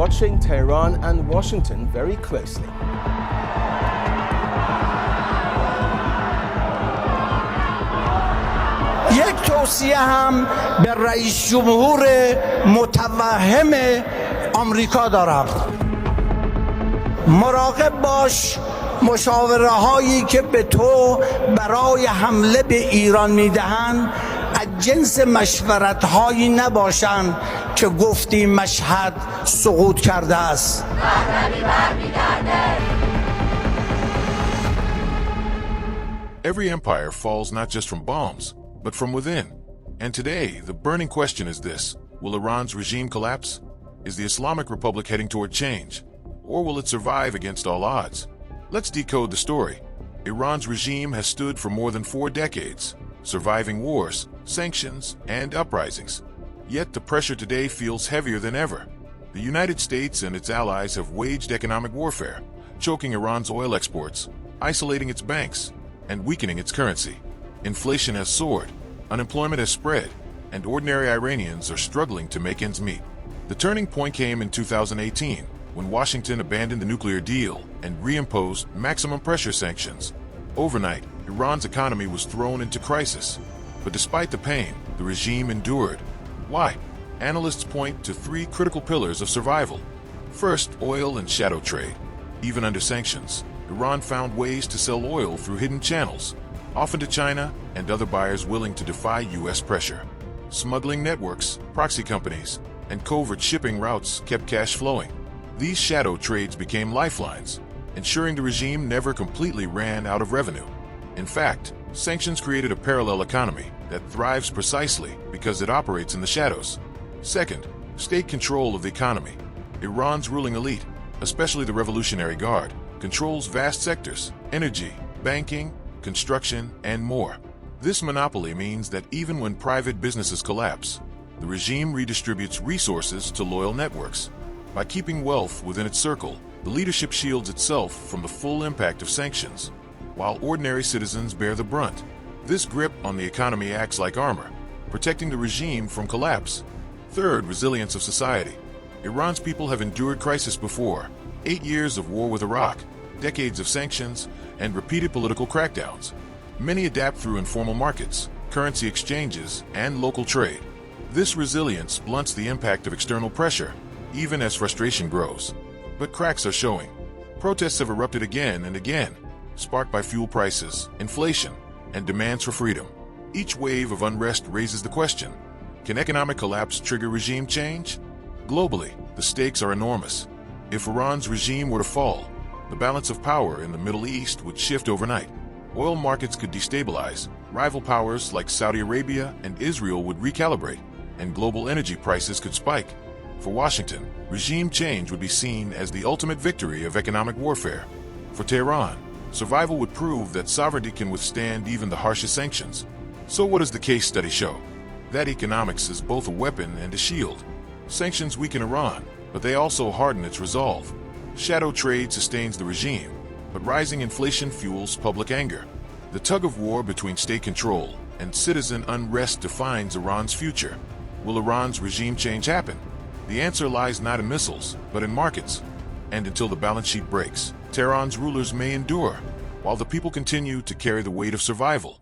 watching Tehran and Washington very closely. یک توصیه هم به رئیس جمهور متوهم آمریکا دارم. مراقب باش مشاوره هایی که به تو برای حمله به ایران میدهند از جنس مشورت هایی نباشند که گفتی مشهد سقوط کرده است. Every empire falls not just from bombs, but from within. And today, the burning question is this: will Iran's regime collapse? Is the Islamic Republic heading toward change? Or will it survive against all odds? Let's decode the story. Iran's regime has stood for more than 4 decades, surviving wars, sanctions, and uprisings. Yet the pressure today feels heavier than ever. The United States and its allies have waged economic warfare, choking Iran's oil exports, isolating its banks, and weakening its currency. Inflation has soared, unemployment has spread, and ordinary Iranians are struggling to make ends meet. The turning point came in 2018, when Washington abandoned the nuclear deal and reimposed maximum pressure sanctions. Overnight, Iran's economy was thrown into crisis. But despite the pain, the regime endured. Why? Analysts point to 3 critical pillars of survival. First, oil and shadow trade. Even under sanctions, Iran found ways to sell oil through hidden channels, often to China and other buyers willing to defy U.S. pressure. Smuggling networks, proxy companies, and covert shipping routes kept cash flowing. These shadow trades became lifelines, ensuring the regime never completely ran out of revenue. In fact, sanctions created a parallel economy that thrives precisely because it operates in the shadows. Second, state control of the economy. Iran's ruling elite, especially the Revolutionary Guard, controls vast sectors: energy, banking, construction, and more. This monopoly means that even when private businesses collapse, the regime redistributes resources to loyal networks. By keeping wealth within its circle, the leadership shields itself from the full impact of sanctions, while ordinary citizens bear the brunt. This grip on the economy acts like armor, protecting the regime from collapse. Third, resilience of society. Iran's people have endured crisis before: 8 years of war with Iraq, decades of sanctions, and repeated political crackdowns. Many adapt through informal markets, currency exchanges, and local trade. This resilience blunts the impact of external pressure, even as frustration grows. But cracks are showing. Protests have erupted again and again, sparked by fuel prices, inflation, and demands for freedom. Each wave of unrest raises the question: can economic collapse trigger regime change? Globally, the stakes are enormous. If Iran's regime were to fall, the balance of power in the Middle East would shift overnight. Oil markets could destabilize, rival powers like Saudi Arabia and Israel would recalibrate, and global energy prices could spike. For Washington, regime change would be seen as the ultimate victory of economic warfare. For Tehran, survival would prove that sovereignty can withstand even the harshest sanctions. So what does the case study show? That economics is both a weapon and a shield. Sanctions weaken Iran, but they also harden its resolve. Shadow trade sustains the regime, but rising inflation fuels public anger. The tug-of-war between state control and citizen unrest defines Iran's future. Will Iran's regime change happen? The answer lies not in missiles, but in markets. And until the balance sheet breaks, Tehran's rulers may endure, while the people continue to carry the weight of survival.